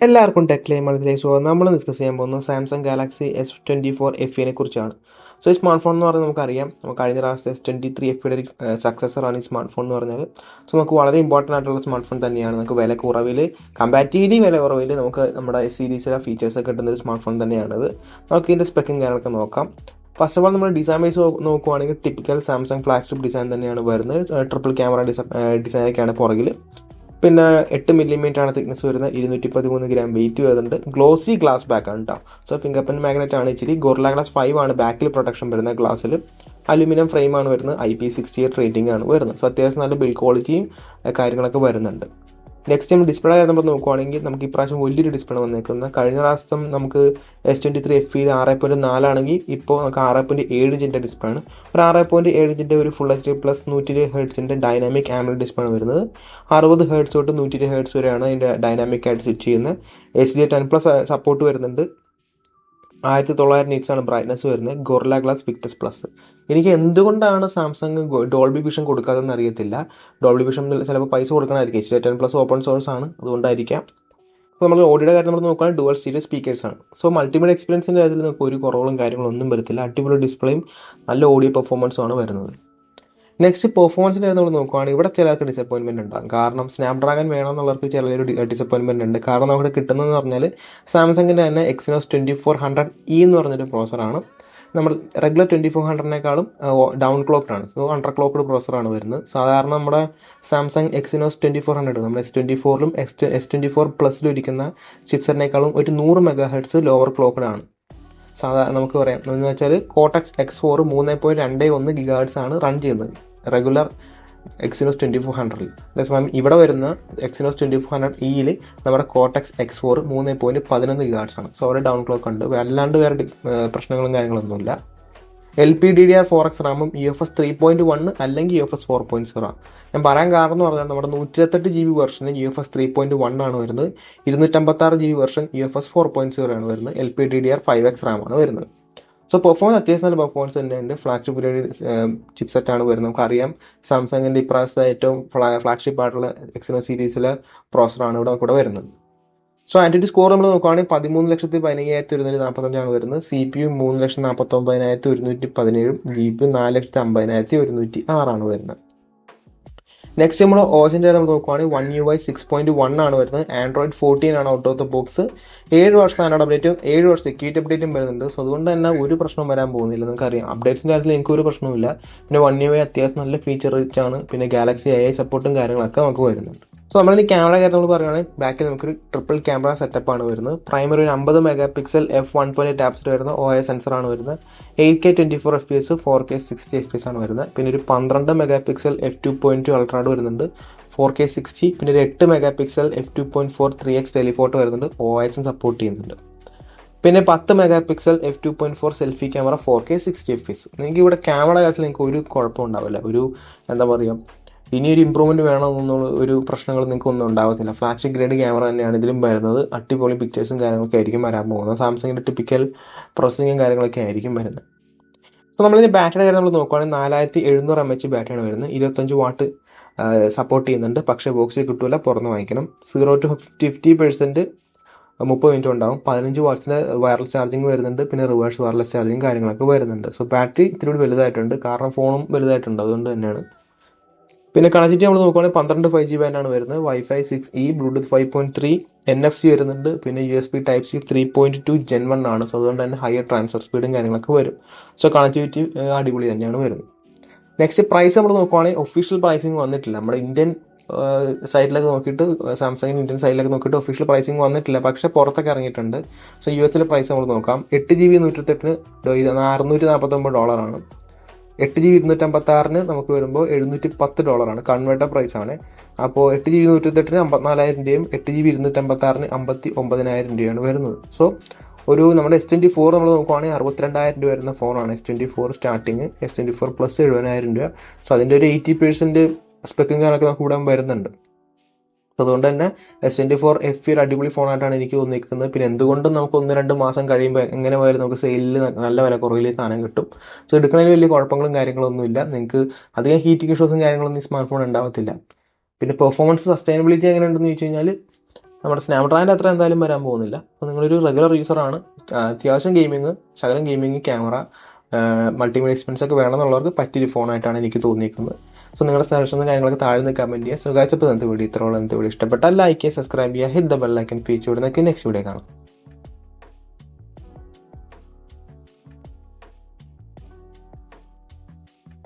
എല്ലാവർക്കും ടെക് ലൈമണിലേക്ക് സ്വാഗതം. നമ്മൾ ഡിസ്കസ് ചെയ്യാൻ പോകുന്നത് സാംസങ് ഗാലക്സി S24 FE കുറിച്ചാണ്. സോ ഈ സ്മാർട്ട് ഫോൺ എന്ന് പറയുന്നത് നമുക്കറിയാം, കഴിഞ്ഞ പ്രാവശ്യത്തെ S23 FEയുടെ ഒരു സക്സസറാണ് ഈ സ്മാർട്ട് ഫോൺ എന്ന് പറഞ്ഞാൽ. സോ നമുക്ക് വളരെ ഇമ്പോർട്ടൻ്റ് ആയിട്ടുള്ള സ്മാർട്ട് ഫോൺ തന്നെയാണ്. നമുക്ക് വില കുറവിൽ, കമ്പാരിറ്റീവ്ലി വില കുറവിൽ നമുക്ക് നമ്മുടെ S സീരീസിലെ ഫീച്ചേഴ്സ് കിട്ടുന്ന ഒരു സ്മാർട്ട് ഫോൺ തന്നെയാണിത്. നമുക്ക് ഇതിൻ്റെ സ്പെക്കും കാര്യങ്ങളൊക്കെ നോക്കാം. ഫസ്റ്റ് ഓഫ് ഓൾ നമ്മൾ ഡിസൈൻ വൈസ് നോക്കുവാണെങ്കിൽ ടിപ്പിക്കൽ സാംസങ് ഫ്ലാഗ്ഷിപ്പ് ഡിസൈൻ തന്നെയാണ് വരുന്നത്. ട്രിപ്പിൾ ക്യാമറ ഡിസൈനൊക്കെയാണ് പുറകിൽ. പിന്നെ 8mm ആണ് തിക്നെസ് വരുന്നത്, 213 ഗ്രാം വെയിറ്റ് വരുന്നുണ്ട്. ഗ്ലോസി ഗ്ലാസ് ബാക്ക് ആണ് കേട്ടോ. സോ ഫിംഗർ പ്രിന്റ് മാഗ്നറ്റ് ആണ്. ഇച്ചിരി ഗോറില്ല ഗ്ലാസ് 5 ആണ് ബാക്കിൽ പ്രൊട്ടക്ഷൻ വരുന്നത്. ഗ്ലാസ്സിൽ അലുമിനിയം ഫ്രെയിം ആണ് വരുന്നത്. IP68 റേറ്റിംഗ് ആണ് വരുന്നത്. സോ അത്യാവശ്യം നല്ല ബിൽഡ് ക്വാളിറ്റിയും കാര്യങ്ങളൊക്കെ വരുന്നുണ്ട്. നെക്സ്റ്റ് നമ്മൾ ഡിസ്പ്ലേ നമ്മൾ നോക്കുവാണെങ്കിൽ നമുക്ക് ഇപ്രാവശ്യം വലിയൊരു ഡിസ്പ്ലേ വന്നേക്കുന്നത്. കഴിഞ്ഞ പ്രാവശ്യം നമുക്ക് S23 FE 6.4 ആണെങ്കിൽ ഇപ്പോൾ നമുക്ക് 6.7 ഇഞ്ചിൻ്റെ ഡിസ്പ്ലേ ആണ്. ഒരു 6.7 ഇഞ്ചിൻ്റെ ഒരു ഫുൾ HD പ്ലസ് 120 ഹെർട്സിൻ്റെ ഡൈനാമിക് ആംബിയന്റ് ഡിസ്പ്ലേ ആണ് വരുന്നത്. 60 ഹെർട്സ് തൊട്ട് 120 ഹെർട്സ് വരെയാണ് അതിൻ്റെ ഡൈനാമിക് ആയിട്ട് സ്വിച്ച് ചെയ്യുന്നത്. HDR10+ സപ്പോർട്ട് വരുന്നുണ്ട്. 1900 nits ആണ് ബ്രൈറ്റ്നസ് വരുന്നത്. Guerrilla glass Victus plus. എനിക്ക് എന്തുകൊണ്ടാണ് സാംസങ് ഡോൾബി വിഷൻ കൊടുക്കാതെന്ന് അറിയത്തില്ല. ഡോൾബി വിഷൻ ചിലപ്പോൾ പൈസ കൊടുക്കണമായിരിക്കും. HDR10+ ഓപ്പൺ സോഴ്സ് ആണ്, അതുകൊണ്ടായിരിക്കാം. അപ്പോൾ നമ്മൾ ഓഡിയോയുടെ കാര്യം നമ്മൾ നോക്കുകയാണെങ്കിൽ ഡുവൽ സ്റ്റീരിയോ സ്പീക്കേഴ്സ് ആണ്. സോ മൾട്ടിമീഡിയ എക്സ്പീരിയൻസിൻ്റെ കാര്യത്തിൽ നമുക്ക് ഒരു കുറവുകളും കാര്യങ്ങളൊന്നും വരത്തില്ല. അടിപൊളി ഡിസ്പ്ലേയും നല്ല ഓഡിയോ പെർഫോമൻസും ആണ് വരുന്നത്. നെക്സ്റ്റ് പെർഫോമൻസിൻ്റെ നമ്മൾ നോക്കുകയാണെങ്കിൽ ഇവിടെ ചിലർക്ക് ഡിസപ്പോയിൻമെൻറ്റ് ഉണ്ടാകും. കാരണം സ്നാപ്ഡ്രാഗൺ വേണമെന്നുള്ളവർക്ക് ചിലൊരു ഡിസപ്പോയിൻമെൻറ്റ് ഉണ്ട്. കാരണം നമുക്ക് കിട്ടുന്നതെന്ന് പറഞ്ഞാൽ സാംസങ്ങിൻ്റെ തന്നെ Exynos 2400E എന്ന് പറഞ്ഞൊരു പ്രോസറാണ്. നമ്മൾ റെഗുലർ 2400-നേക്കാളും ഡൗൺ ക്ലോക്ക്ഡ് ആണ്. സോ അണ്ടർ ക്ലോക്ക്ഡ് പ്രോസറാണ് വരുന്നത്. സാധാരണ നമ്മുടെ സാംസങ് Exynos 2400 നമ്മൾ S24-ലും S24 Plus ഇരിക്കുന്ന ചിപ്സെറ്റിനേക്കാളും ഒരു 100 MHz ലോവർ ക്ലോക്ക്ഡ് ആണ്. സാധാരണ നമുക്ക് പറയാം എന്ന് വെച്ചാൽ Cortex X4 3.21 GHz ആണ് റൺ ചെയ്യുന്നത് റെഗുലർ Exynos 2400-ൽ. അതേസമയം ഇവിടെ വരുന്ന Exynos 2400E-ൽ നമ്മുടെ Cortex X4 3.11 GHz ആണ്. സോ അവിടെ ഡൗൺ ക്ലോക്ക് ഉണ്ട്. അല്ലാണ്ട് വേറെ പ്രശ്നങ്ങളും കാര്യങ്ങളൊന്നുമില്ല. LPDDR4X റാമും UFS 3.1 അല്ലെങ്കിൽ UFS 4.0 ആണ്. ഞാൻ പറയാൻ കാരണം എന്ന് പറഞ്ഞാൽ നമ്മുടെ 128 GB വെർഷന് UFS 3.1 ആണ് വരുന്നത്. 256 GB വെർഷൻ UFS 4.0 ആണ് വരുന്നത്. LPDDR5X റാം ആണ് വരുന്നത്. സോ പെർഫോമൻസ് അത്യാവശ്യം നല്ല പെർഫോമൻസ് തന്നെയുണ്ട്. ഫ്ലാഗ്ഷിപ്പ് ചിപ്സെറ്റ് ആണ് വരുന്നത്. നമുക്കറിയാം സാംസങ്ങിൻ്റെ ഇപ്രാവശ്യത്തെ ഏറ്റവും ഫ്ലാഗ്ഷിപ്പ് ആയിട്ടുള്ള Exynos സീരീസിലെ പ്രോസറാണ് ഇവിടെ വരുന്നത്. സോ ആൻറ്റിറ്റി സ്കോർ നമ്മൾ നോക്കുകയാണെങ്കിൽ 13,15,145 വരുന്നത്. CPU 3,49,117, GPU 4,50,106 വരുന്നത്. നെക്സ്റ്റ് നമ്മൾ OSന്റെ നമ്മൾ നോക്കുകയാണെങ്കിൽ One UI 6.1 ആണ് വരുന്നത്. Android 14 ആണ് ഔട്ട് ഓഫ് ദ ബോക്സ്. 7 വർഷം സ്റ്റാൻഡേർഡ് അപ്ഡേറ്റും 7 വർഷം സെക്യൂരിറ്റി അപ്ഡേറ്റും വരുന്നുണ്ട്. സോ അതുകൊണ്ട് തന്നെ ഒരു പ്രശ്നം വരാൻ പോകുന്നില്ല. നമുക്കറിയാം അപ്ഡേറ്റ്സിൻ്റെ കാര്യത്തിൽ എനിക്കൊരു പ്രശ്നമില്ല. പിന്നെ One UI അത്യാവശ്യം നല്ല ഫീച്ചർ റിച്ച് ആണ്. പിന്നെ Galaxy AI സപ്പോർട്ടും കാര്യങ്ങളൊക്കെ നമുക്ക് വരുന്നുണ്ട്. സോ നമ്മളിനി ക്യാമറ കാര്യം നമ്മൾ പറയുകയാണെങ്കിൽ ബാക്കിൽ നമുക്കൊരു ട്രിപ്പിൾ ക്യാമറ സെറ്റപ്പ് ആണ് വരുന്നത്. പ്രൈമറി ഒരു 50 MP f1.8 ആപ്സിൽ വരുന്ന OIS സെൻസറാണ് വരുന്നത്. 8K 24 FPS 4K 60 FPS ആണ് വരുന്നത്. പിന്നെ ഒരു 12 MP f2.2 അൾട്രാഡ് വരുന്നുണ്ട്, 4K 60. പിന്നെ ഒരു 8 MP f2.4 3x ടെലിഫോട്ടോ വരുന്നുണ്ട്, OIS സപ്പോർട്ട് ചെയ്യുന്നുണ്ട്. പിന്നെ 10 MP f2.4 selfie camera 4K 60 FPS. നിങ്ങൾക്ക് ഇവിടെ ക്യാമറ കാര്യത്തിൽ നിങ്ങൾക്ക് ഒരു കുഴപ്പം ഉണ്ടാവില്ല. ഒരു എന്താ പറയുക, ഇനിയൊരു ഇമ്പ്രൂവ്മെൻറ്റ് വേണമെന്നുള്ള ഒരു പ്രശ്നങ്ങൾ നിങ്ങൾക്ക് ഒന്നും ഉണ്ടാകത്തില്ല. ഫ്ലാഗ്ഷിപ്പ് ഗ്രേഡ് ക്യാമറ തന്നെയാണ് ഇതിലും വരുന്നത്. അടിപൊളി പിക്ചേഴ്സും കാര്യങ്ങളൊക്കെ ആയിരിക്കും വരാൻ പോകുന്നത്. സാംസങ്ങിൻ്റെ ടിപ്പിക്കൽ പ്രോസസ്സിങ്ങും കാര്യങ്ങളൊക്കെ ആയിരിക്കും വരുന്നത്. അപ്പോൾ നമ്മളിതിന് ബാറ്ററി കാര്യം നമ്മൾ നോക്കുകയാണെങ്കിൽ 4700 mAh ബാറ്ററിയാണ് വരുന്നത്. 25 വാട്ട് സപ്പോർട്ട് ചെയ്യുന്നുണ്ട്. പക്ഷേ ബോക്സിൽ കിട്ടില്ല, പുറത്ത് വാങ്ങിക്കണം. 0 to 50% 30 മിനിറ്റ് ഉണ്ടാവും. 15 വാട്ട്സിൻ്റെ വയർലെസ് ചാർജിങ് വരുന്നുണ്ട്. പിന്നെ റിവേഴ്സ് വയർലെസ് ചാർജിങ് കാര്യങ്ങളൊക്കെ വരുന്നുണ്ട്. സോ ബാറ്ററി ഇത്തിരി കൂടി വലുതായിട്ടുണ്ട്, കാരണം ഫോണും വലുതായിട്ടുണ്ട്, അതുകൊണ്ട് തന്നെയാണ്. പിന്നെ കണക്ടിവിറ്റി നമ്മൾ നോക്കുകയാണെങ്കിൽ 12 5G ബാൻഡാണ് വരുന്നത്. Wi-Fi 6E, Bluetooth 5.3, NFC വരുന്നുണ്ട്. പിന്നെ USB Type-C 3.2 Gen 1 ആണ്. സോ അതുകൊണ്ട് തന്നെ ഹയർ ട്രാൻസ്ഫർ സ്പീഡും കാര്യങ്ങളൊക്കെ വരും. സോ കണക്ടിവിറ്റി അടിപൊളി തന്നെയാണ് വരുന്നത്. നെക്സ്റ്റ് പ്രൈസ് നമ്മൾ നോക്കുകയാണെങ്കിൽ ഒഫീഷ്യൽ പ്രൈസിങ് വന്നിട്ടില്ല. നമ്മുടെ ഇന്ത്യൻ സൈറ്റിലൊക്കെ നോക്കിയിട്ട്, സാംസങ്ങിൻ്റെ ഇന്ത്യൻ സൈറ്റിലൊക്കെ നോക്കിയിട്ട് ഒഫീഷ്യൽ പ്രൈസിങ് വന്നിട്ടില്ല, പക്ഷേ പുറത്തൊക്കെ ഇറങ്ങിയിട്ടുണ്ട്. സോ US പ്രൈസ് നമ്മൾ നോക്കാം. 8GB 128 $649 ആണ്. 8GB 256 നമുക്ക് വരുമ്പോൾ $710 കൺവേർട്ടർ പ്രൈസ് ആണ്. അപ്പോൾ 8GB 128 54,000 രൂപയും 8GB 256 59,000 വരുന്നത്. സോ ഒരു നമ്മുടെ S24 നമ്മൾ നോക്കുവാണെങ്കിൽ 62,000 രൂപ വരുന്ന ഫോണാണ് S24 സ്റ്റാർട്ടിങ്. S24 Plus 70,000 രൂപ. സോ അതിൻ്റെ ഒരു 80% സ്പെക്കും കാര്യങ്ങളൊക്കെ നമുക്ക് ഇവിടെ വരുന്നുണ്ട്. അതുകൊണ്ട് തന്നെ S24 FE ഒരു അടിപൊളി ഫോണായിട്ടാണ് എനിക്ക് തോന്നിയിരിക്കുന്നത്. പിന്നെ എന്തുകൊണ്ടും നമുക്ക് 1-2 മാസം കഴിയുമ്പോൾ എങ്ങനെ പോയാലും നമുക്ക് സെയിലിൽ നല്ല വില കുറവിൽ സാധനം കിട്ടും. സോ എടുക്കുന്നതിൽ വലിയ കുഴപ്പങ്ങളും കാര്യങ്ങളൊന്നുമില്ല. നിങ്ങൾക്ക് അധികം ഹീറ്റിംഗ് ഇഷ്യൂസും കാര്യങ്ങളൊന്നും ഈ സ്മാർട്ട് ഫോൺ ഉണ്ടാവത്തില്ല. പിന്നെ പെർഫോമൻസ് സസ്റ്റൈനബിലിറ്റി എങ്ങനെ ഉണ്ടെന്ന് ചോദിച്ചു കഴിഞ്ഞാൽ നമ്മുടെ സ്നാപ്ഡ്രാഗൻ്റെ അത്ര എന്തായാലും വരാൻ പോകുന്നില്ല. അപ്പോൾ നിങ്ങളൊരു റെഗുലർ യൂസറാണ്, അത്യാവശ്യം ഗെയിമിങ്, ശകലം ഗെയിമിങ്, ക്യാമറ, മൾട്ടിമീഡിയ എക്സ്പെൻസ് ഒക്കെ വേണമെന്നുള്ളവർക്ക് പറ്റിയൊരു ഫോണായിട്ടാണ് എനിക്ക് തോന്നിയിരിക്കുന്നത്. സോ നിങ്ങളുടെ സജഷനും കാര്യങ്ങളൊക്കെ താഴെ നിന്ന് കമൻറ്റ് ചെയ്യുക. സോ ഗൈസ്, ഇപ്പോൾ ഇന്നത്തെ വീഡിയോ ഇത്രയുള്ള. ഇന്നത്തെ വീഡിയോ ഇഷ്ടപ്പെട്ടാൽ ലൈക്ക് ചെയ്യുക, സബ്സ്ക്രൈബ് ചെയ്യുക, hit the bell icon feature. Next video കാണാം.